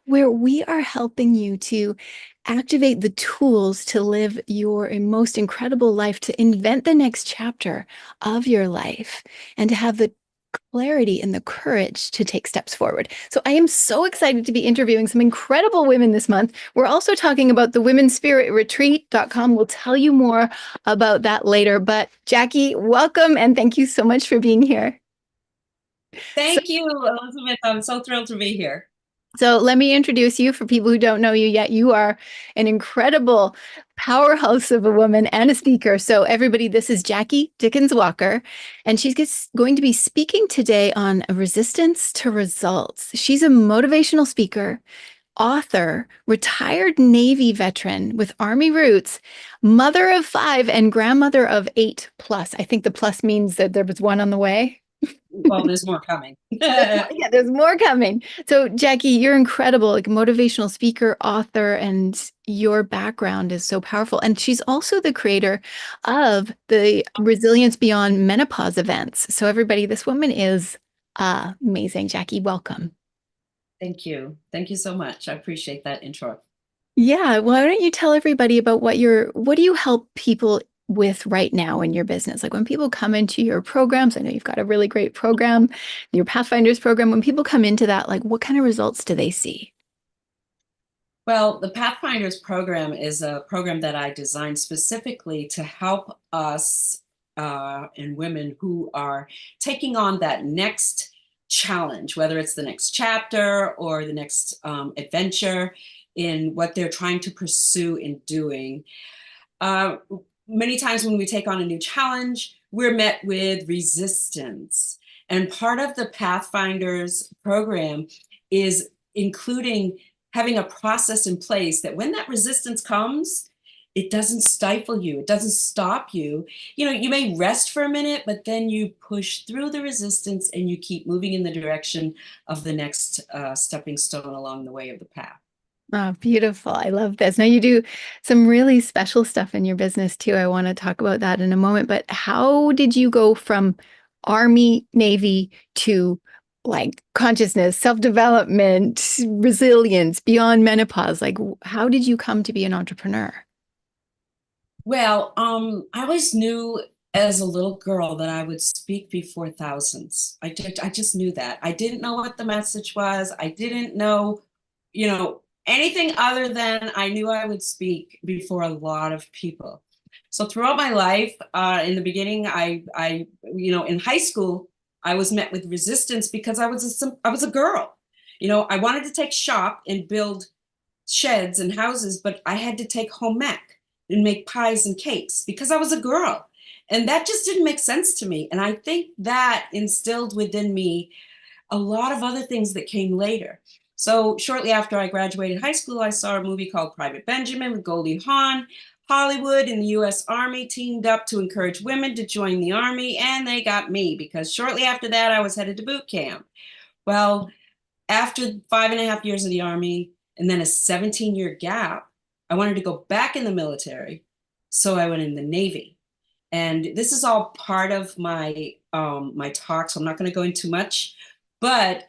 where we are helping you to activate the tools to live your most incredible life, to invent the next chapter of your life, and to have the clarity and the courage to take steps forward. So I am so excited to be interviewing some incredible women this month. We're also talking about the Women's Spirit Retreat.com. We'll tell you more about that later. But Jackie, welcome and thank you so much for being here. So Thank you, Elizabeth. I'm so thrilled to be here. So let me introduce you for people who don't know you yet. You are an incredible powerhouse of a woman and a speaker. So everybody, this is Jackie Dickens Walker, and she's going to be speaking today on resistance to results. She's a motivational speaker, author, retired Navy veteran with Army roots, mother of 5 and grandmother of 8 plus. I think the plus means that there was one on the way. Well, there's more coming. Yeah, there's more coming. So, Jackie, you're incredible, like motivational speaker, author, and your background is so powerful. And she's also the creator of the Resilience Beyond Menopause events. So, everybody, this woman is amazing. Jackie, welcome. Thank you. Thank you so much. I appreciate that intro. Yeah, why don't you tell everybody about what do you help people with right now in your business? Like when people come into your programs, I know you've got a really great program, your Pathfinders program. When people come into that, like what kind of results do they see? Well, the Pathfinders program is a program that I designed specifically to help us and women who are taking on that next challenge, whether it's the next chapter or the next adventure in what they're trying to pursue in doing. Uh, Many times when we take on a new challenge, we're met with resistance. And part of the Pathfinders program is including having a process in place that when that resistance comes, it doesn't stifle you, it doesn't stop you. You know, you may rest for a minute, but then you push through the resistance and you keep moving in the direction of the next stepping stone along the way of the path. Oh, beautiful. I love this. Now you do some really special stuff in your business too. I want to talk about that in a moment, but how did you go from Army, Navy to like consciousness, self-development, resilience, beyond menopause? Like how did you come to be an entrepreneur? Well, I always knew as a little girl that I would speak before thousands. I just knew that. I didn't know what the message was. I didn't know, anything other than I knew I would speak before a lot of people. So throughout my life, in the beginning, in high school, I was met with resistance because I was a girl. You know, I wanted to take shop and build sheds and houses, but I had to take home ec and make pies and cakes because I was a girl. And that just didn't make sense to me. And I think that instilled within me a lot of other things that came later. So shortly after I graduated high school, I saw a movie called Private Benjamin with Goldie Hawn. Hollywood and the US Army teamed up to encourage women to join the Army, and they got me because shortly after that, I was headed to boot camp. Well, after 5.5 years of the Army and then a 17-year gap, I wanted to go back in the military. So I went in the Navy. And this is all part of my talk, so I'm not going to go into much. But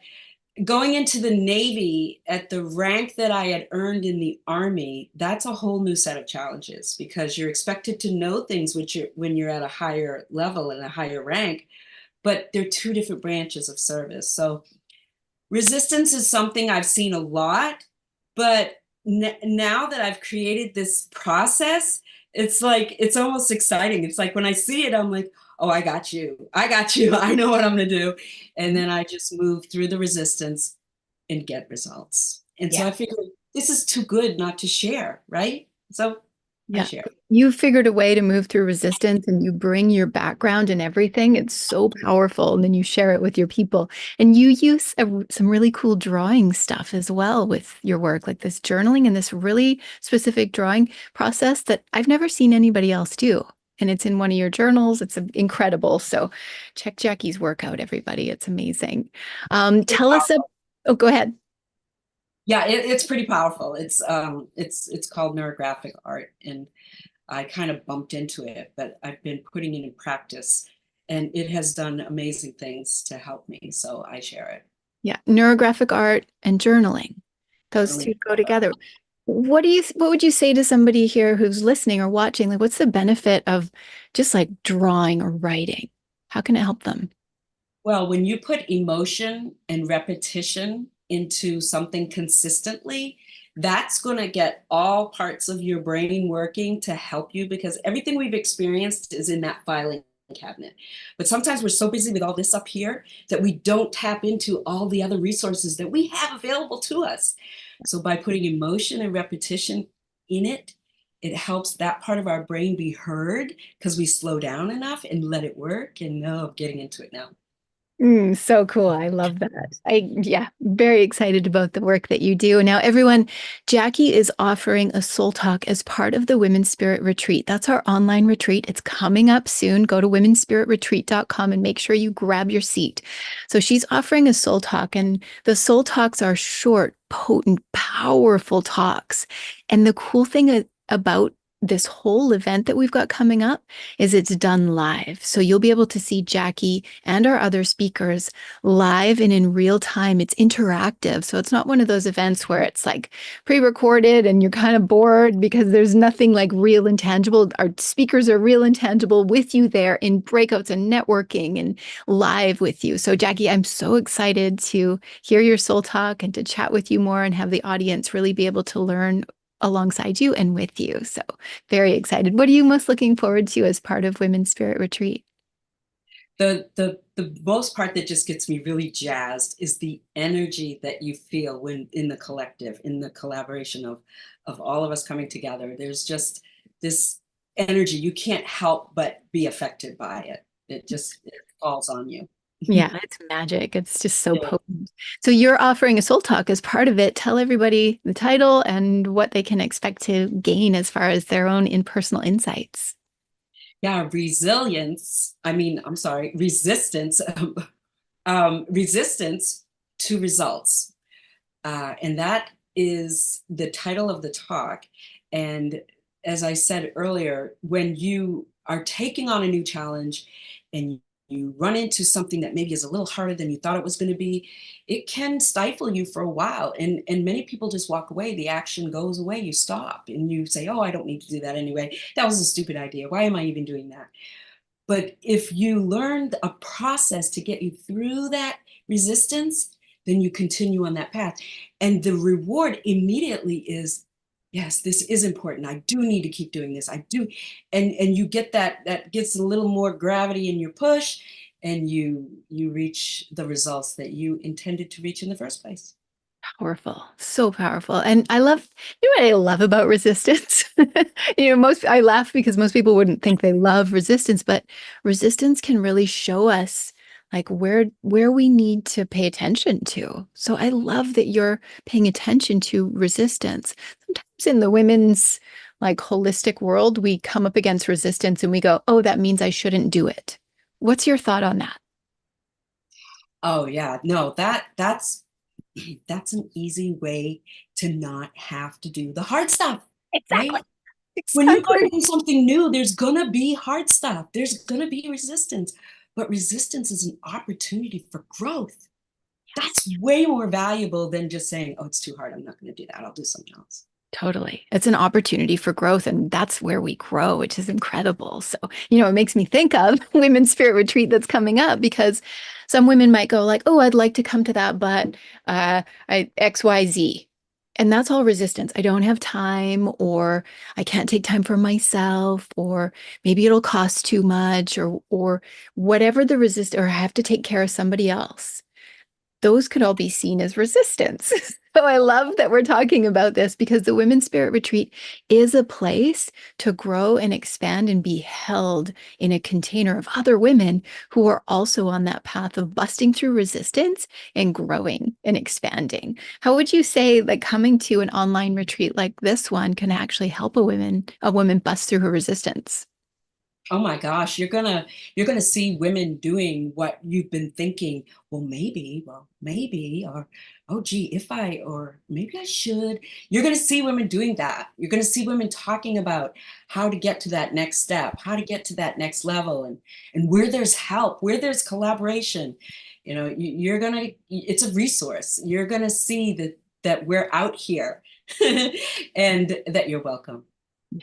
going into the Navy at the rank that I had earned in the Army, that's a whole new set of challenges because you're expected to know things when you're at a higher level and a higher rank, but they're two different branches of service. So resistance is something I've seen a lot, but now that I've created this process, it's like it's almost exciting. It's like when I see it, I'm like, oh, I got you. I got you. I know what I'm going to do. And then I just move through the resistance and get results. And so Yeah. I figured this is too good not to share, right? So I Yeah. share. You figured a way to move through resistance and you bring your background and everything. It's so powerful. And then you share it with your people. And you use some really cool drawing stuff as well with your work, like this journaling and this really specific drawing process that I've never seen anybody else do. And it's in one of your journals. It's incredible. So check Jackie's work out, everybody. It's amazing. Tell us, oh, go ahead. Yeah, it's pretty powerful. It's called neurographic art, and I kind of bumped into it, but I've been putting it in practice and it has done amazing things to help me. So I share it. Yeah. Neurographic art and journaling. Those two go together. What would you say to somebody here who's listening or watching? Like, what's the benefit of just like drawing or writing? How can it help them? Well, when you put emotion and repetition into something consistently, that's going to get all parts of your brain working to help you because everything we've experienced is in that filing cabinet. But sometimes we're so busy with all this up here that we don't tap into all the other resources that we have available to us. So by putting emotion and repetition in it, it helps that part of our brain be heard because we slow down enough and let it work. And no, I'm getting into it now. So cool. I love that. Yeah, very excited about the work that you do. Now, everyone, Jackie is offering a soul talk as part of the Women's Spirit Retreat. That's our online retreat. It's coming up soon. Go to womenspiritretreat.com and make sure you grab your seat. So she's offering a soul talk, and the soul talks are short, potent, powerful talks. And the cool thing about this whole event that we've got coming up is it's done live. So you'll be able to see Jackie and our other speakers live and in real time. It's interactive. So it's not one of those events where it's like pre-recorded and you're kind of bored because there's nothing like real and tangible. Our speakers are real and tangible with you there in breakouts and networking and live with you. So Jackie, I'm so excited to hear your soul talk and to chat with you more and have the audience really be able to learn alongside you and with you. So very excited. What are you most looking forward to as part of Women's Spirit Retreat? The most part that just gets me really jazzed is the energy that you feel when in the collective, in the collaboration of all of us coming together. There's just this energy you can't help but be affected by it. It falls on you. Yeah, it's magic. It's just so potent. So you're offering a soul talk as part of it. Tell everybody the title and what they can expect to gain as far as their own impersonal insights. Yeah, resilience. I'm sorry, resistance. Resistance to results. And that is the title of the talk. And as I said earlier, when you are taking on a new challenge and you run into something that maybe is a little harder than you thought it was going to be, it can stifle you for a while. And many people just walk away. The action goes away. You stop and you say, oh, I don't need to do that anyway. That was a stupid idea. Why am I even doing that? But if you learned a process to get you through that resistance, then you continue on that path. And the reward immediately is, yes, this is important. I do need to keep doing this. I do. And you get that gets a little more gravity in your push and you reach the results that you intended to reach in the first place. Powerful, so powerful. And you know what I love about resistance? I laugh because most people wouldn't think they love resistance, but resistance can really show us like where we need to pay attention to. So I love that you're paying attention to resistance. Sometimes in the women's like holistic world, we come up against resistance and we go, "Oh, that means I shouldn't do it." What's your thought on that? Oh yeah, no, that's an easy way to not have to do the hard stuff, Exactly. right? When you go to Exactly. do something new, there's gonna be hard stuff. There's gonna be resistance, but resistance is an opportunity for growth. Yes. That's way more valuable than just saying, "Oh, it's too hard. I'm not gonna do that. I'll do something else." Totally. It's an opportunity for growth, and that's where we grow, which is incredible. So, it makes me think of Women's Spirit Retreat that's coming up because some women might go like, "Oh, I'd like to come to that, but I XYZ." And that's all resistance. I don't have time, or I can't take time for myself, or maybe it'll cost too much, or whatever the resist, or I have to take care of somebody else. Those could all be seen as resistance. So I love that we're talking about this because the Women's Spirit Retreat is a place to grow and expand and be held in a container of other women who are also on that path of busting through resistance and growing and expanding. How would you say like coming to an online retreat like this one can actually help a woman bust through her resistance? Oh my gosh, you're gonna see women doing what you've been thinking, well, maybe, or oh gee, if I, or maybe I should. You're gonna see women doing that. You're gonna see women talking about how to get to that next step, how to get to that next level, and where there's help, where there's collaboration. It's a resource. You're gonna see that that we're out here and that you're welcome. Yeah.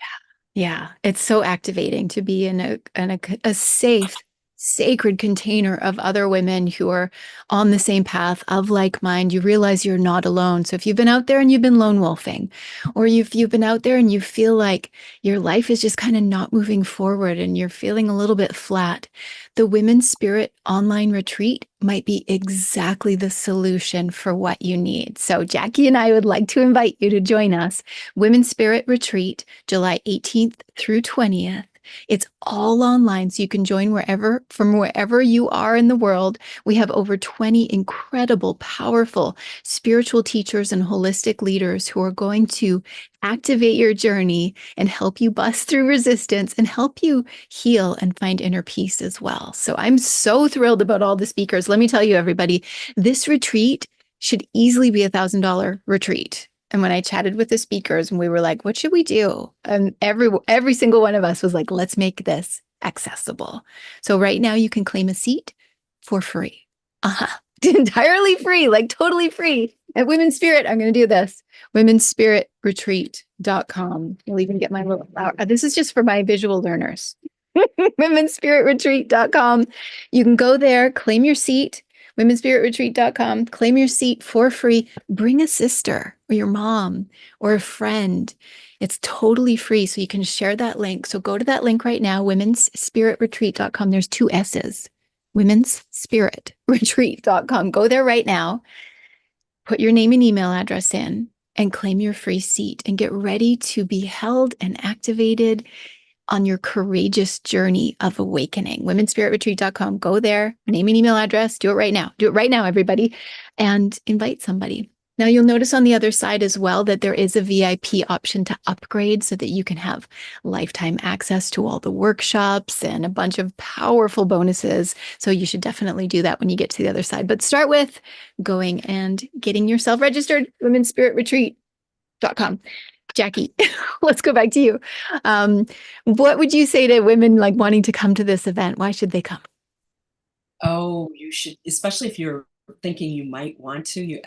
Yeah. It's so activating to be in a safe, sacred container of other women who are on the same path of like mind. You realize you're not alone. So if you've been out there and you've been lone wolfing, or you've been out there and you feel like your life is just kind of not moving forward and you're feeling a little bit flat, the Women's Spirit online retreat might be exactly the solution for what you need. So Jackie and I would like to invite you to join us. Women's Spirit Retreat, July 18th through 20th. It's all online, so you can join from wherever you are in the world. We have over 20 incredible, powerful spiritual teachers and holistic leaders who are going to activate your journey and help you bust through resistance and help you heal and find inner peace as well. So I'm so thrilled about all the speakers. Let me tell you, everybody, this retreat should easily be $1,000 retreat. And when I chatted with the speakers and we were like, what should we do? And every single one of us was like, let's make this accessible. So right now you can claim a seat for free. Uh-huh. Entirely free, like totally free. At Women's Spirit, I'm going to do this. Womenspiritretreat.com. You'll even get my little flower. This is just for my visual learners. Womenspiritretreat.com. You can go there, claim your seat. Womenspiritretreat.com. Claim your seat for free. Bring a sister or your mom or a friend. It's totally free. So you can share that link. So go to that link right now, womenspiritretreat.com. There's two S's. Womenspiritretreat.com. Go there right now. Put your name and email address in and claim your free seat and get ready to be held and activated on your courageous journey of awakening. Womenspiritretreat.com. Go there, name and email address. Do it right now. Do it right now, everybody, and invite somebody. Now, you'll notice on the other side as well that there is a VIP option to upgrade so that you can have lifetime access to all the workshops and a bunch of powerful bonuses. So you should definitely do that when you get to the other side. But start with going and getting yourself registered, womenspiritretreat.com. Jackie, let's go back to you. What would you say to women like wanting to come to this event? Why should they come? Oh, you should, especially if you're thinking you might want to, you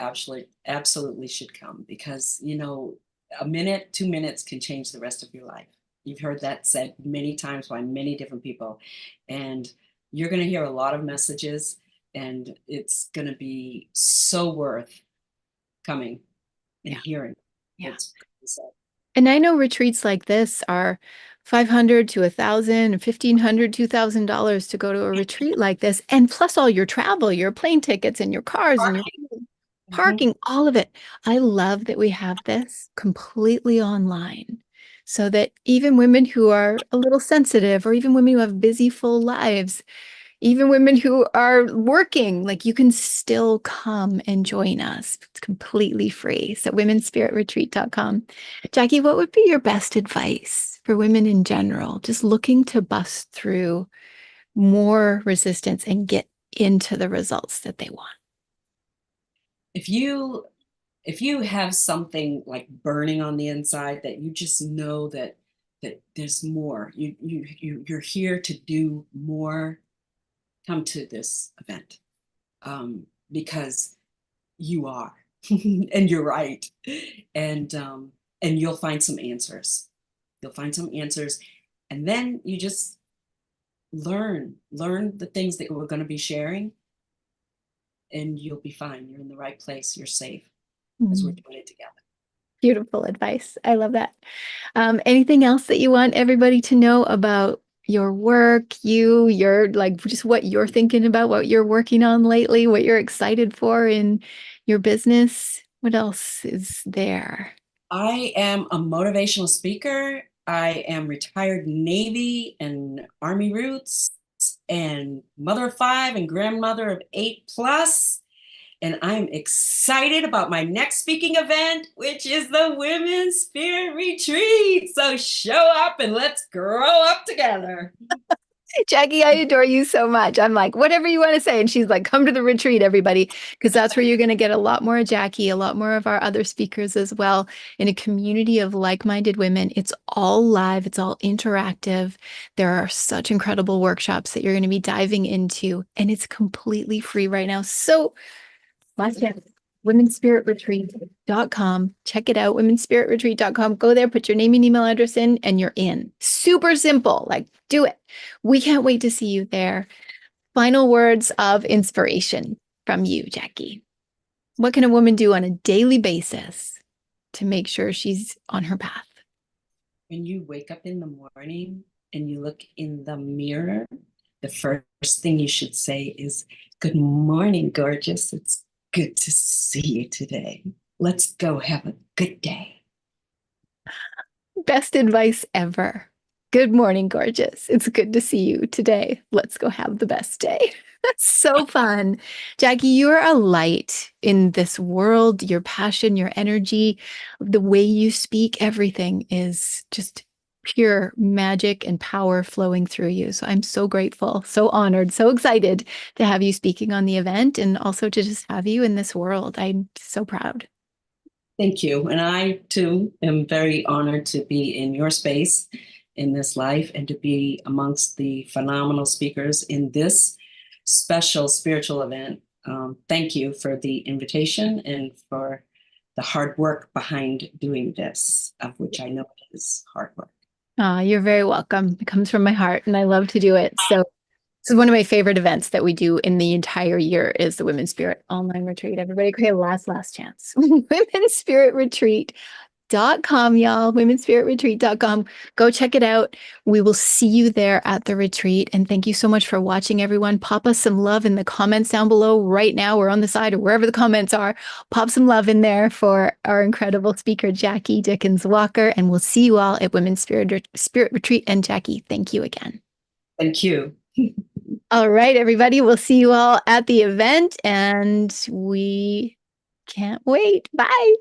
absolutely should come because, a minute, 2 minutes can change the rest of your life. You've heard that said many times by many different people. And you're going to hear a lot of messages, and it's going to be so worth coming and Yeah. hearing Yeah. what's said. And I know retreats like this are 500 to 1,000, 1,500, $2,000 to go to a retreat like this. And plus all your travel, your plane tickets and your cars and your Mhm. parking, all of it. I love that we have this completely online so that even women who are a little sensitive or even women who have busy, full lives, even women who are working, like you can still come and join us. It's completely free. So womenspiritretreat.com. Jackie, what would be your best advice for women in general, just looking to bust through more resistance and get into the results that they want? If you if you have something like burning on the inside that you just know that there's more, you're here to do more, come to this event, because you are, and you're right, and you'll find some answers. You'll find some answers, and then you just learn the things that we're going to be sharing, and you'll be fine. You're in the right place. You're safe as we're Mm. doing it together. Beautiful advice. I love that. Anything else that you want everybody to know about your work, your like just what you're thinking about, what you're working on lately, what you're excited for in your business? What else is there? I am a motivational speaker. I am retired Navy and Army roots and mother of five and grandmother of 8 plus. And I'm excited about my next speaking event, which is the Women's Spirit Retreat. So show up and let's grow up together. Jackie, I adore you so much. I'm like, whatever you want to say. And she's like, come to the retreat, everybody, because that's where you're going to get a lot more of Jackie, a lot more of our other speakers as well, in a community of like-minded women. It's all live, it's all interactive. There are such incredible workshops that you're going to be diving into, and it's completely free right now. So, last chance. womenspiritretreat.com. Check it out, womenspiritretreat.com. Go there, put your name and email address in, and you're in. Super simple. Like, do it. We can't wait to see you there. Final words of inspiration from you, Jackie. What can a woman do on a daily basis to make sure she's on her path? When you wake up in the morning and you look in the mirror, the first thing you should say is, "Good morning, gorgeous. It's good to see you today. Let's go have a good day." Best advice ever. Good morning, gorgeous. It's good to see you today. Let's go have the best day. That's so fun. Jackie, you're a light in this world. Your passion, your energy, the way you speak, everything is just pure magic and power flowing through you. So I'm so grateful, so honored, so excited to have you speaking on the event and also to just have you in this world. I'm so proud. Thank you. And I too am very honored to be in your space in this life and to be amongst the phenomenal speakers in this special spiritual event. Thank you for the invitation and for the hard work behind doing this, of which I know it is hard work. You're very welcome. It comes from my heart and I love to do it. So this is one of my favorite events that we do in the entire year is the Women's Spirit Online Retreat. Everybody create a last chance. Womenspiritretreat.com, y'all. Womenspiritretreat.com. Go check it out. We will see you there at the retreat. And thank you so much for watching, everyone. Pop us some love in the comments down below right now or on the side or wherever the comments are. Pop some love in there for our incredible speaker, Jackie Dickens Walker. And we'll see you all at Women's Spirit Retreat. And Jackie, thank you again. Thank you. All right, everybody. We'll see you all at the event and we can't wait. Bye.